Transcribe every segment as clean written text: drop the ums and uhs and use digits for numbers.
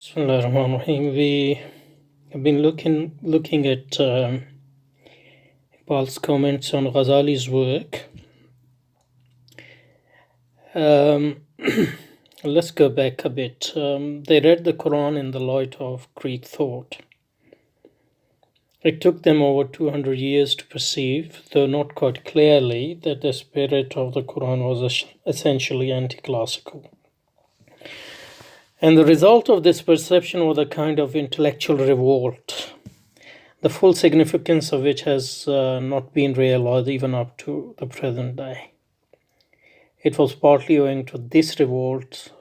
Bismillahirrahmanirrahim. We have been looking at Paul's comments on Ghazali's work. Let's go back a bit. They read the Quran in the light of Greek thought. It took them over 200 years to perceive, though not quite clearly, that the spirit of the Quran was essentially anti-classical. And the result of this perception was a kind of intellectual revolt, the full significance of which has not been realized even up to the present day. It was partly owing to this revolt,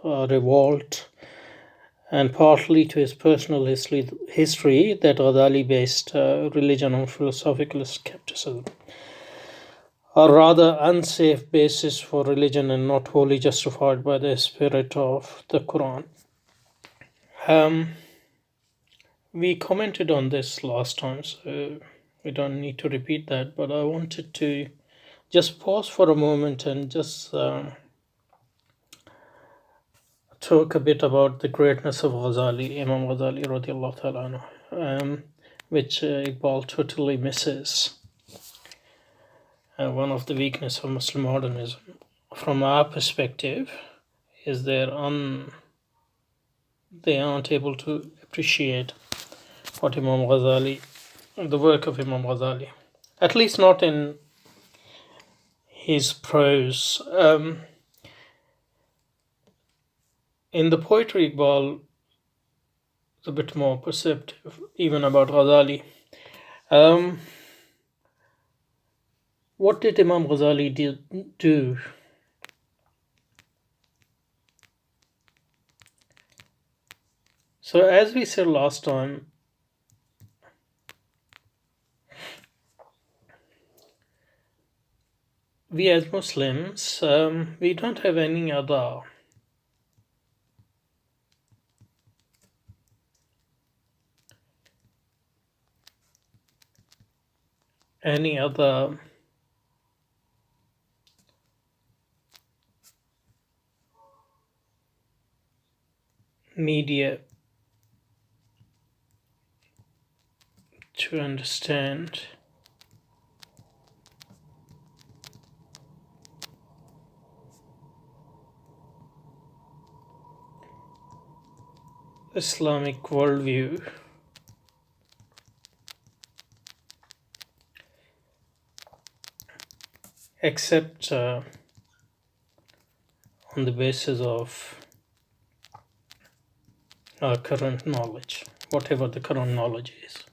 and partly to his personal history that Ghazali based religion on philosophical skepticism, a rather unsafe basis for religion and not wholly justified by the spirit of the Quran. We commented on this last time, so we don't need to repeat that, but I wanted to just pause for a moment and just talk a bit about the greatness of Ghazali, Imam Ghazali radiallahu ta'ala anhu, which Iqbal totally misses. One of the weaknesses of Muslim modernism, from our perspective, is they aren't able to appreciate what Imam Ghazali, the work of Imam Ghazali, at least not in his prose. In the poetry, Iqbal is a bit more perceptive, even about Ghazali. What did Imam Ghazali do? So, as we said last time, we as Muslims, we don't have any other media to understand Islamic worldview except on the basis of our current knowledge, whatever the current knowledge is.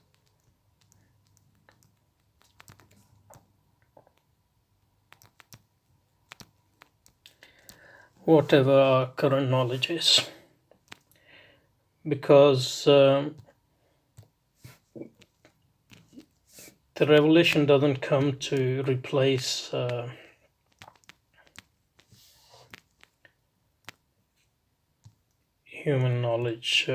Whatever our current knowledge is. Because the revelation doesn't come to replace human knowledge.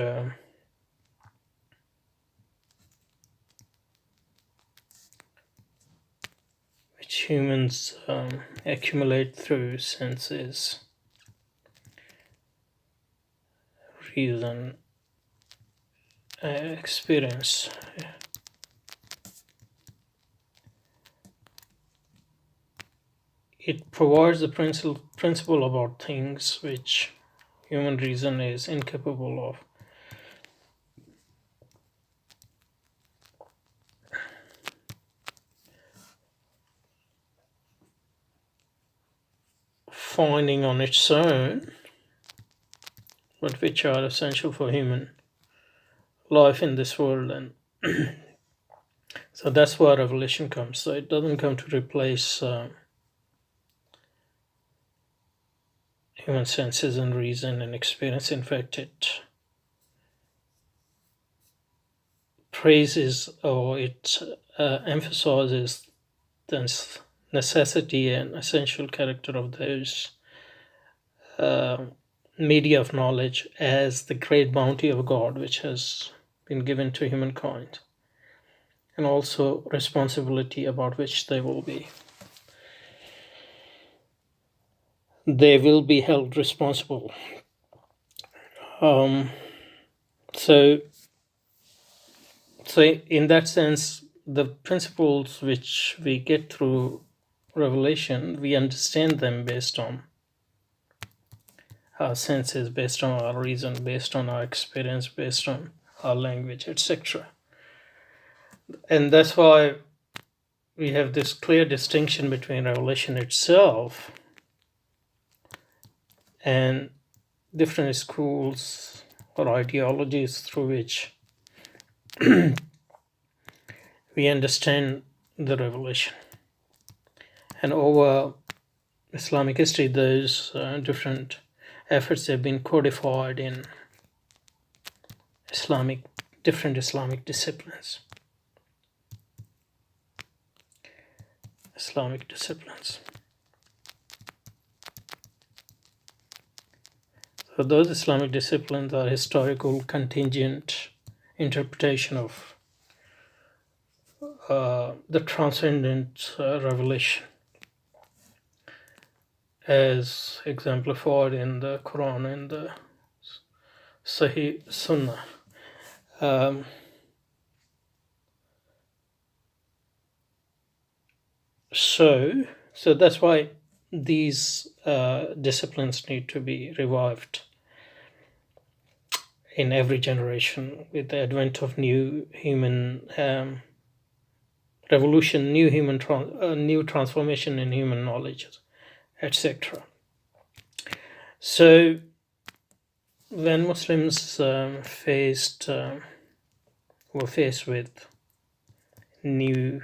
Which humans accumulate through senses, reason, experience. It provides the principle about things which human reason is incapable of. Finding on its own, but which are essential for human life in this world. And so that's where revelation comes. So it doesn't come to replace human senses and reason and experience. In fact, it praises or it emphasizes the necessity and essential character of those media of knowledge as the great bounty of God which has been given to humankind, and also responsibility about which they will be held responsible. So, so in that sense, the principles which we get through revelation, we understand them based on our senses, based on our reason, based on our experience, based on our language, etc. And that's why we have this clear distinction between revelation itself and different schools or ideologies through which we understand the revelation. And over Islamic history, those different efforts have been codified in different Islamic disciplines. So those Islamic disciplines are historical contingent interpretation of the transcendent revelation as exemplified in the Quran and the Sahih Sunnah. So that's why these disciplines need to be revived in every generation with the advent of new human revolution, new transformation in human knowledge, etc. So when Muslims were faced with new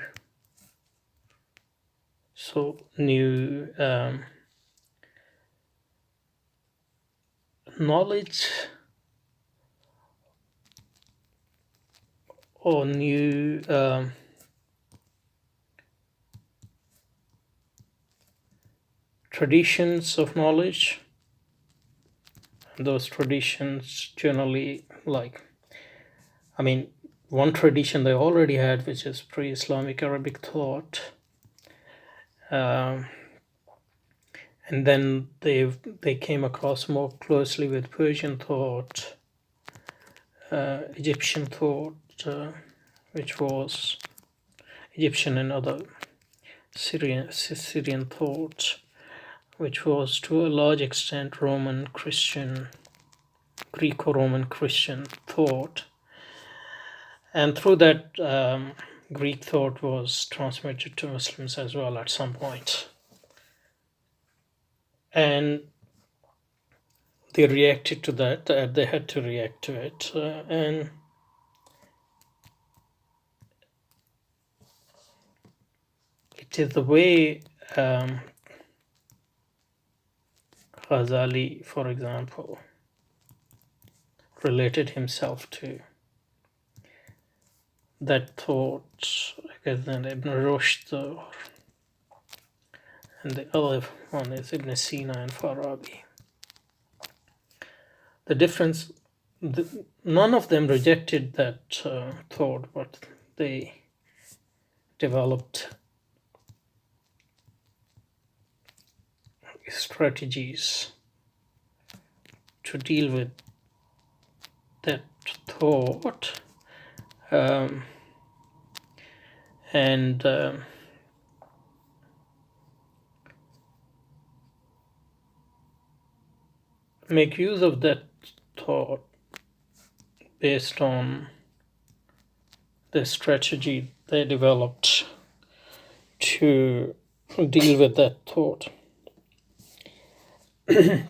knowledge or new traditions of knowledge. Those traditions generally, one tradition they already had, which is pre-Islamic Arabic thought, and then they came across more closely with Persian thought, Egyptian thought, which was Egyptian and other Syrian thought, which was to a large extent Roman Christian, Greco-Roman Christian thought. And through that, Greek thought was transmitted to Muslims as well at some point. And they reacted to that, they had to react to it. And it is the way Ghazali, for example, related himself to that thought, and then Ibn Rushd, and the other one is Ibn Sina and Farabi. The difference, none of them rejected that thought, but they developed strategies to deal with that thought, and make use of that thought based on the strategy they developed to deal with that thought. To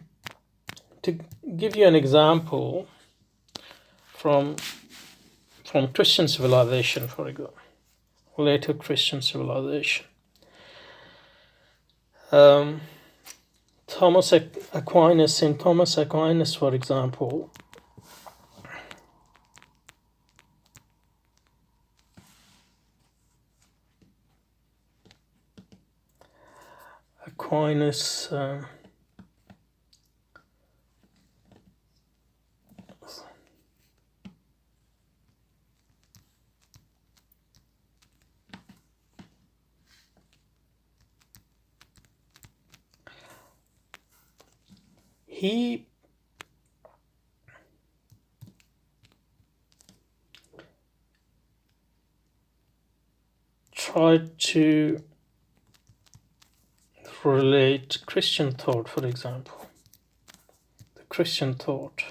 give you an example from Christian civilization, for example, later Christian civilization, Thomas Aquinas, for example, he tried to relate Christian thought, for example, the Christian thought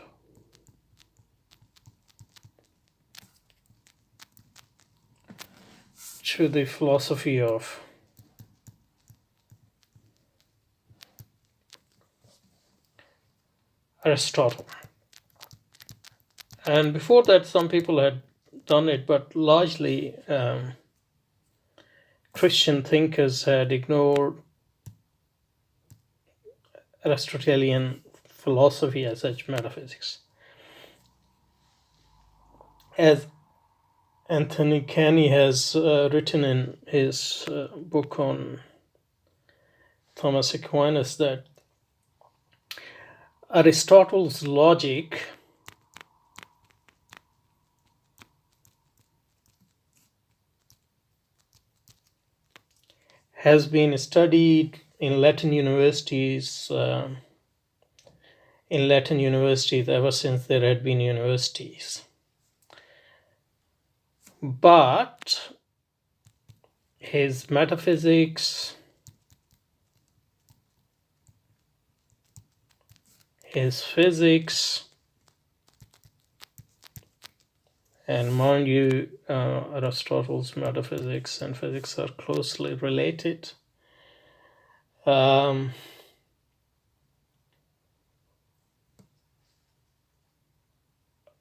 to the philosophy of Aristotle. And before that, some people had done it, but largely Christian thinkers had ignored Aristotelian philosophy as such, metaphysics. As Anthony Caney has written in his book on Thomas Aquinas, that Aristotle's logic has been studied in Latin universities ever since there had been universities. But his metaphysics, his physics, and mind you, Aristotle's metaphysics and physics are closely related.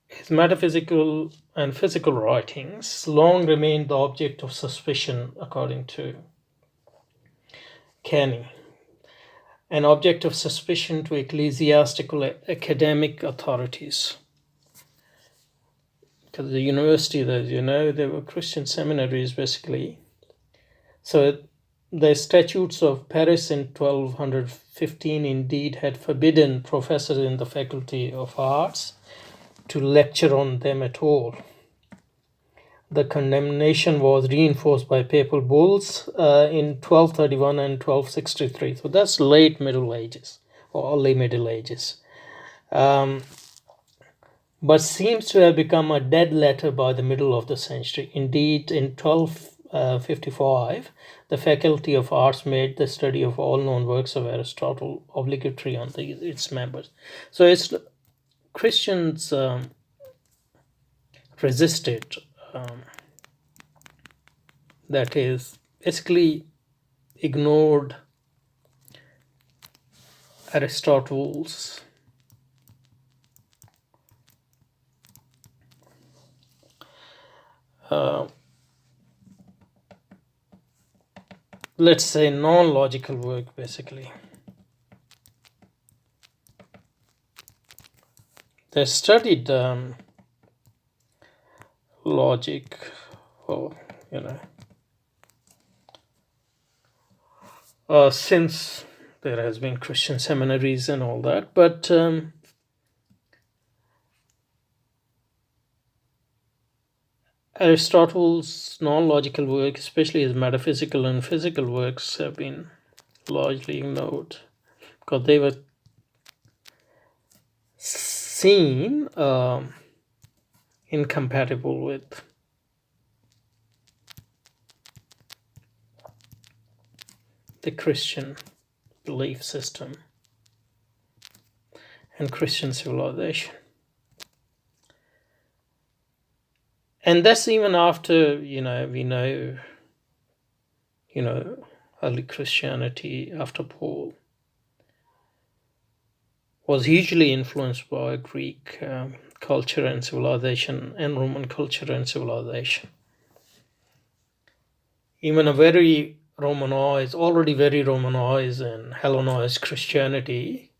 His metaphysical and physical writings long remained the object of suspicion, according to Caney, an object of suspicion to ecclesiastical academic authorities. Because the university, as you know, they were Christian seminaries basically. So the statutes of Paris in 1215 indeed had forbidden professors in the Faculty of Arts to lecture on them at all. The condemnation was reinforced by papal bulls in 1231 and 1263. So that's late Middle Ages or early Middle Ages. But seems to have become a dead letter by the middle of the century. Indeed, in 1255, the Faculty of Arts made the study of all known works of Aristotle obligatory on its members. So it's Christians resisted, that is, basically ignored Aristotle's let's say non-logical work, basically. They studied logic, or since there has been Christian seminaries and all that, but Aristotle's non-logical work, especially his metaphysical and physical works, have been largely ignored because they were seen incompatible with the Christian belief system and Christian civilization. And that's even after, we know, early Christianity after Paul was hugely influenced by Greek culture and civilization and Roman culture and civilization. Even a already very Romanized and Hellenized Christianity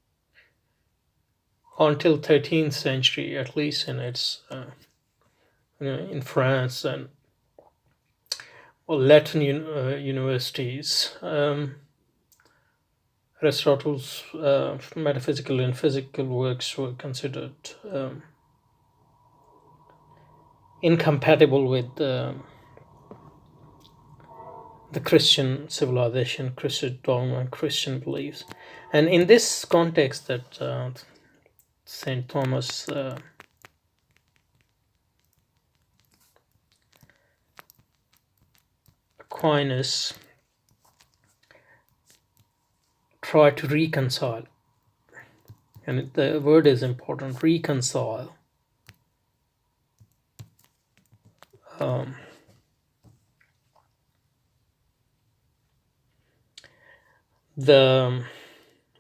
until 13th century, at least in its in France and Latin universities, Aristotle's metaphysical and physical works were considered incompatible with the Christian civilization, Christian dogma, and Christian beliefs. And in this context that St. Thomas Aquinas tried to reconcile, and the word is important, reconcile, the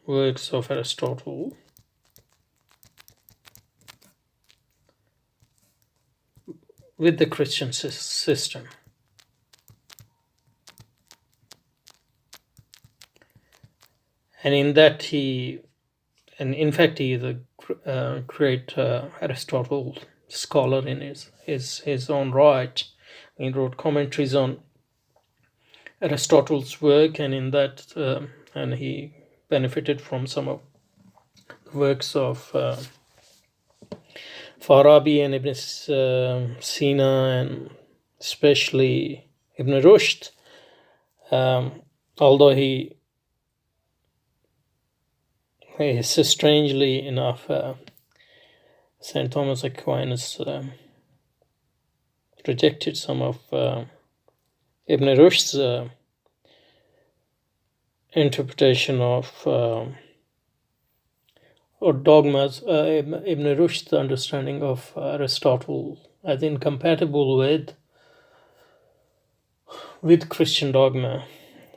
works of Aristotle with the Christian system. And in that in fact, he is a great Aristotle scholar in his own right. He wrote commentaries on Aristotle's work, and in that, and he benefited from some of the works of Farabi and Ibn Sina, and especially Ibn Rushd. Although he strangely enough, St. Thomas Aquinas rejected some of Ibn Rushd's interpretation of or dogmas, Ibn Rushd's understanding of Aristotle as incompatible with Christian dogma.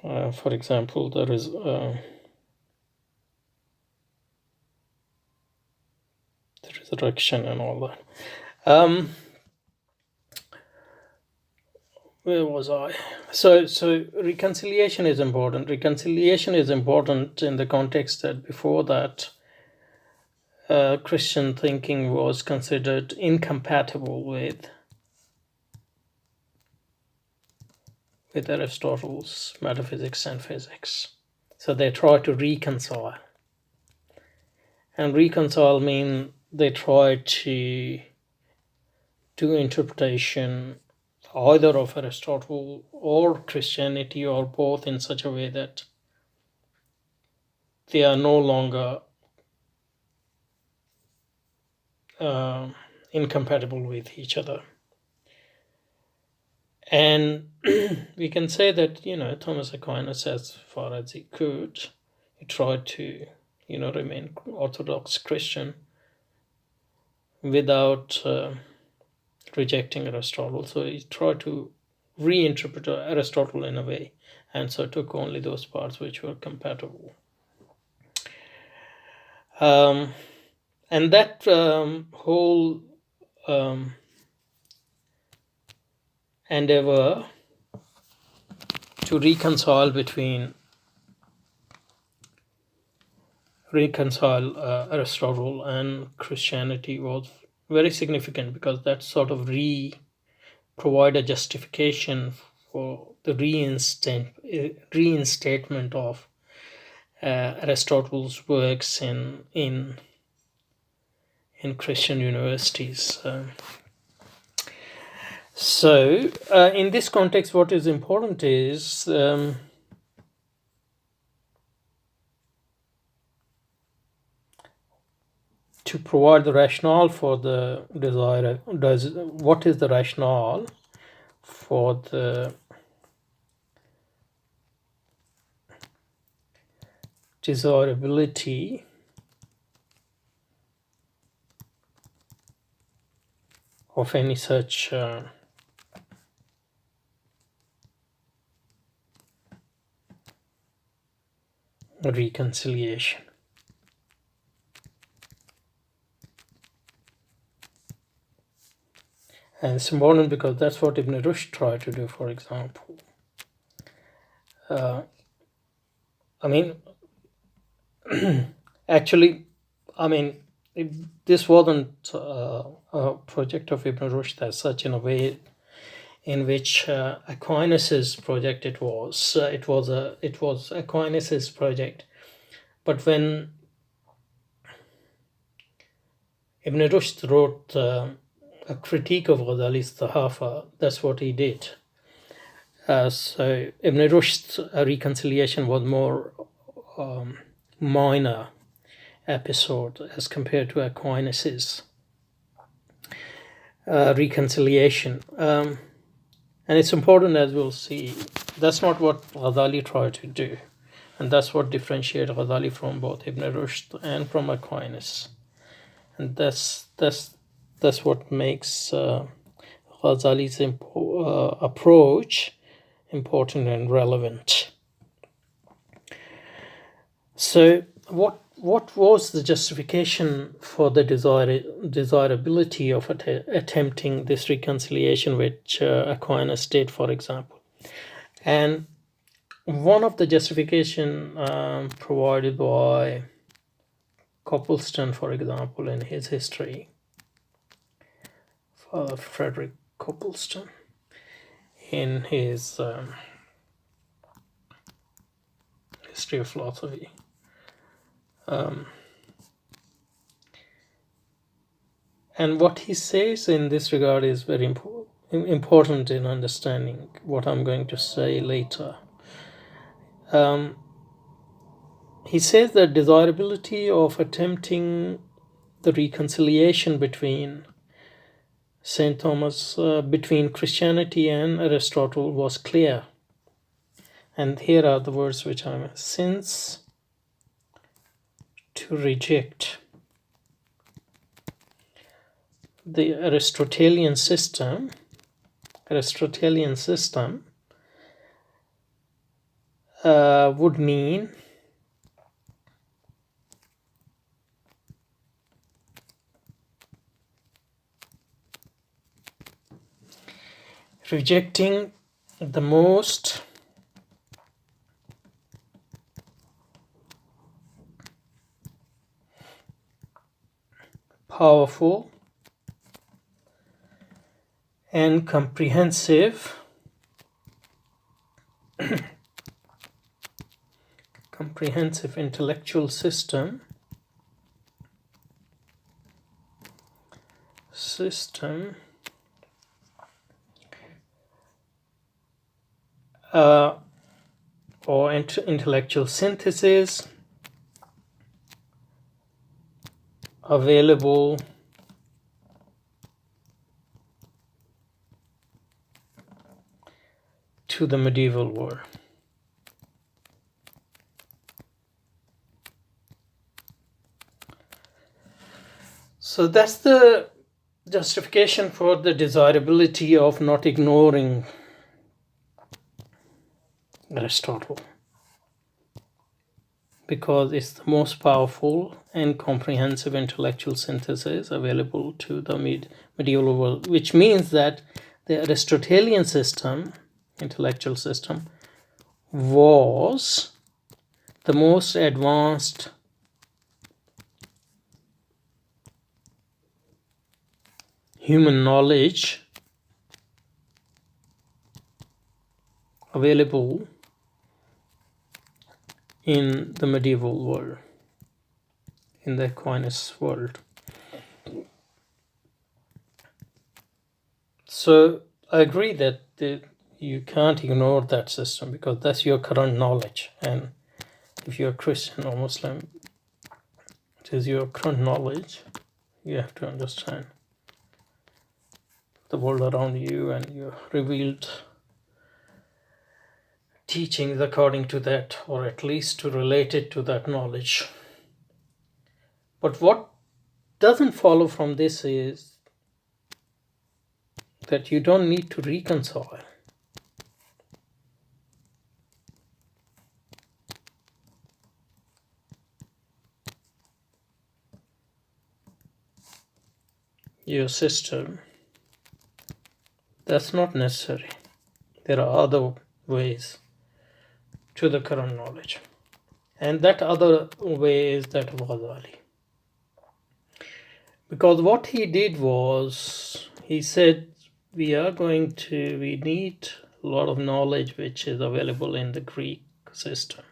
For example, there is the resurrection and all that. Where was I? So reconciliation is important. Reconciliation is important in the context that before that, Christian thinking was considered incompatible with Aristotle's metaphysics and physics. So they try to reconcile. And reconcile means they try to do interpretation either of Aristotle or Christianity or both in such a way that they are no longer incompatible with each other. And we can say that, Thomas Aquinas, as far as he could, he tried to, remain Orthodox Christian without rejecting Aristotle. So he tried to reinterpret Aristotle in a way, and so took only those parts which were compatible. And that whole endeavor to reconcile Aristotle and Christianity was very significant, because that sort of provide a justification for the reinstatement of Aristotle's works in Christian universities. So in this context, what is important is to provide the rationale for the desire. What is the rationale for the desirability of any such reconciliation? And it's important because that's what Ibn Rushd tried to do, for example. Actually, this wasn't a project of Ibn Rushd as such, in a way in which Aquinas's project it was. It was Aquinas's project, but when Ibn Rushd wrote a critique of Ghazali's Tahafa, that's what he did. So Ibn Rushd's reconciliation was more minor episode as compared to Aquinas's reconciliation. And it's important, as we'll see, That's not what Ghazali tried to do. And that's what differentiates Ghazali from both Ibn Rushd and from Aquinas. And that's what makes Ghazali's approach important and relevant. So what was the justification for the desirability of attempting this reconciliation, which Aquinas did, for example? And one of the justification provided by Copleston, for example, in his history, Father Frederick Copleston, in his history of philosophy, and what he says in this regard is very important in understanding what I'm going to say later. He says that desirability of attempting the reconciliation between St. Thomas, between Christianity and Aristotle was clear. And here are the words which I'm, since to reject the Aristotelian system would mean rejecting the most powerful and comprehensive intellectual system or intellectual synthesis available to the medieval world. So that's the justification for the desirability of not ignoring Aristotle, because it's the most powerful and comprehensive intellectual synthesis available to the medieval world, which means that the Aristotelian intellectual system, was the most advanced human knowledge available in the medieval world, in the Aquinas world. So I agree that you can't ignore that system, because that's your current knowledge. And if you're a Christian or Muslim, it is your current knowledge. You have to understand the world around you and your revealed teachings according to that, or at least to relate it to that knowledge. But what doesn't follow from this is that you don't need to reconcile. Your system. That's not necessary. There are other ways to the current knowledge. And that other way is that of Ghazali. Because what he did was, he said, we need a lot of knowledge which is available in the Greek system.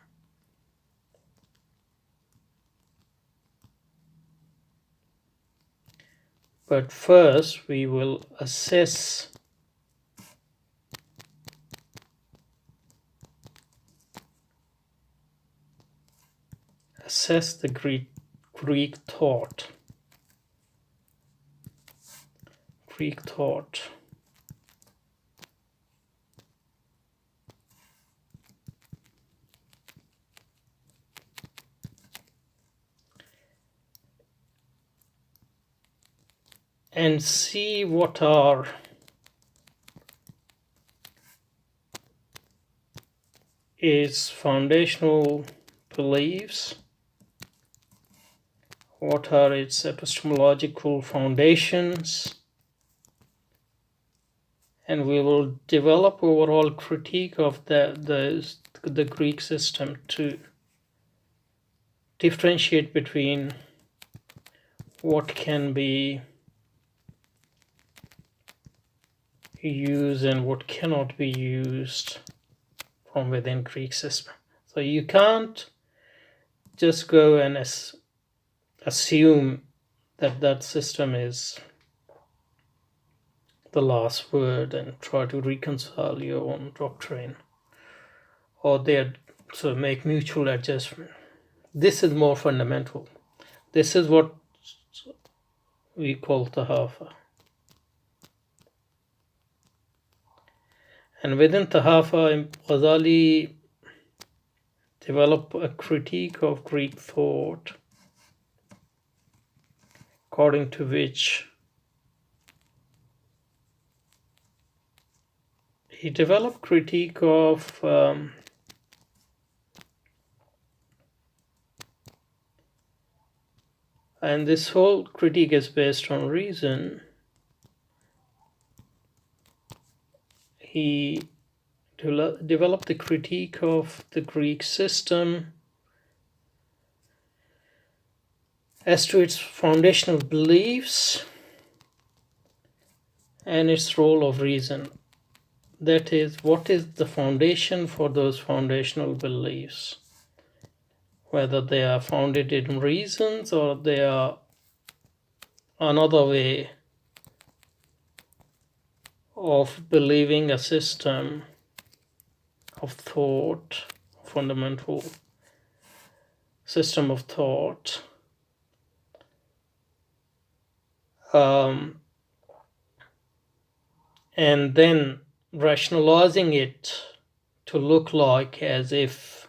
But first we will assess the Greek thought. and see what are its foundational beliefs, what are its epistemological foundations, and we will develop overall critique of the Greek system to differentiate between what can be used and what cannot be used from within Greek system. So you can't just go and assume that that system is the last word and try to reconcile your own doctrine or there so make mutual adjustment. This is more fundamental. This is what we call Tahafa. And within Tahafa, Ghazali developed a critique of Greek thought, according to which he developed critique of and this whole critique is based on reason. He developed the critique of the Greek system as to its foundational beliefs and its role of reason. That is, what is the foundation for those foundational beliefs? Whether they are founded in reasons or they are another way of believing a system of thought, fundamental system of thought, and then rationalizing it to look like as if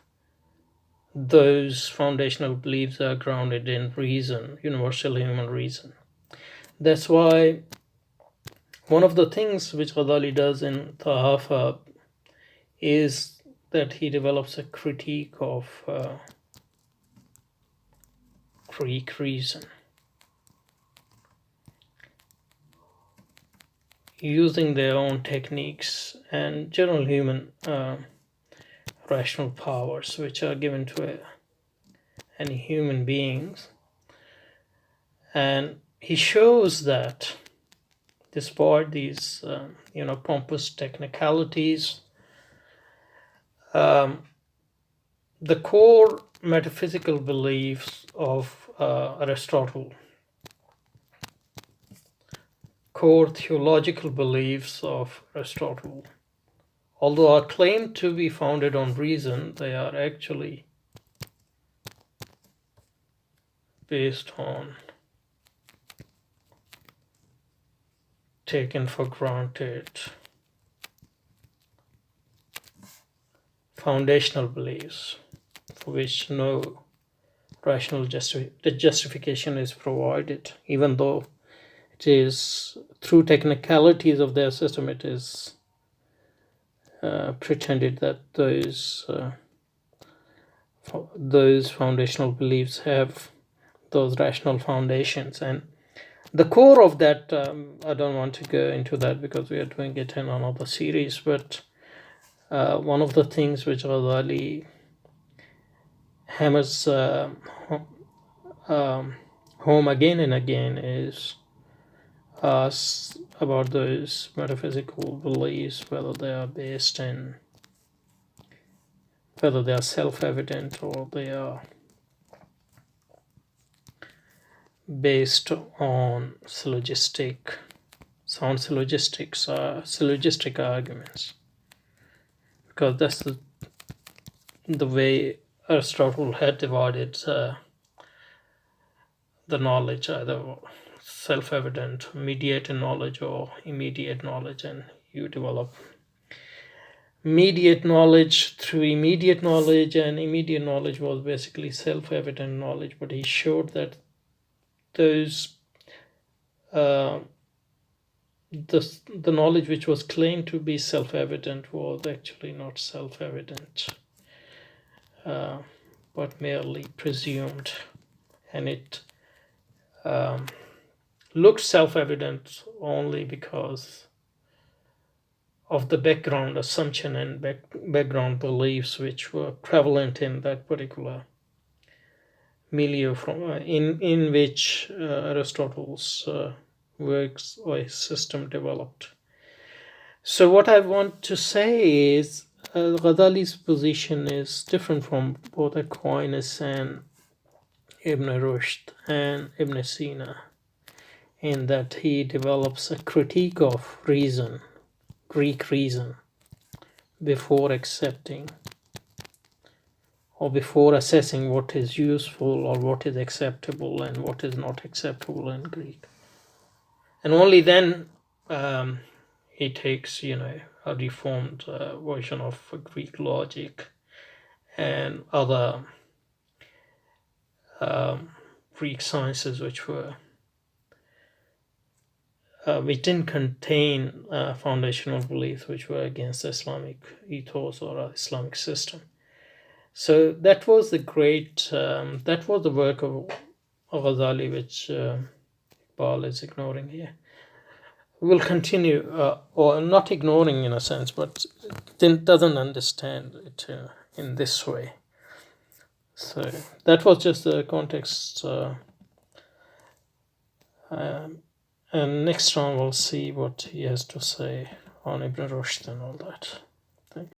those foundational beliefs are grounded in reason, universal human reason. That's why one of the things which Ghazali does in Tahafa is that he develops a critique of Greek reason, using their own techniques and general human rational powers which are given to any human beings. And he shows that despite these pompous technicalities, the core metaphysical beliefs of Aristotle, core theological beliefs of Aristotle, although are claimed to be founded on reason, they are actually based on taken for granted foundational beliefs for which no rational justification is provided, even though it is through technicalities of their system it is pretended that those foundational beliefs have those rational foundations. And the core of that, I don't want to go into that because we are doing it in another series, but one of the things which Ghazali hammers home again and again is about those metaphysical beliefs, whether they are based in, whether they are self-evident or they are based on syllogistic arguments, because that's the way Aristotle had divided the knowledge, either self-evident, mediated knowledge or immediate knowledge, and you develop mediate knowledge through immediate knowledge, and immediate knowledge was basically self-evident knowledge. But he showed that those the knowledge which was claimed to be self-evident was actually not self-evident, but merely presumed, and it looked self-evident only because of the background assumption and background beliefs which were prevalent in that particular milieu in which Aristotle's works or his system developed. So what I want to say is Ghazali's position is different from both Aquinas and Ibn Rushd and Ibn Sina, in that he develops a critique of reason, Greek reason, before accepting or before assessing what is useful or what is acceptable and what is not acceptable in Greek. And only then he takes, a reformed version of Greek logic and other Greek sciences which didn't contain foundational beliefs which were against Islamic ethos or Islamic system. So that was the work of Ghazali, which Iqbal is ignoring here. We'll continue, or not ignoring in a sense, but doesn't understand it in this way. So that was just the context. And next round we'll see what he has to say on Ibn Rushd and all that. Thank you.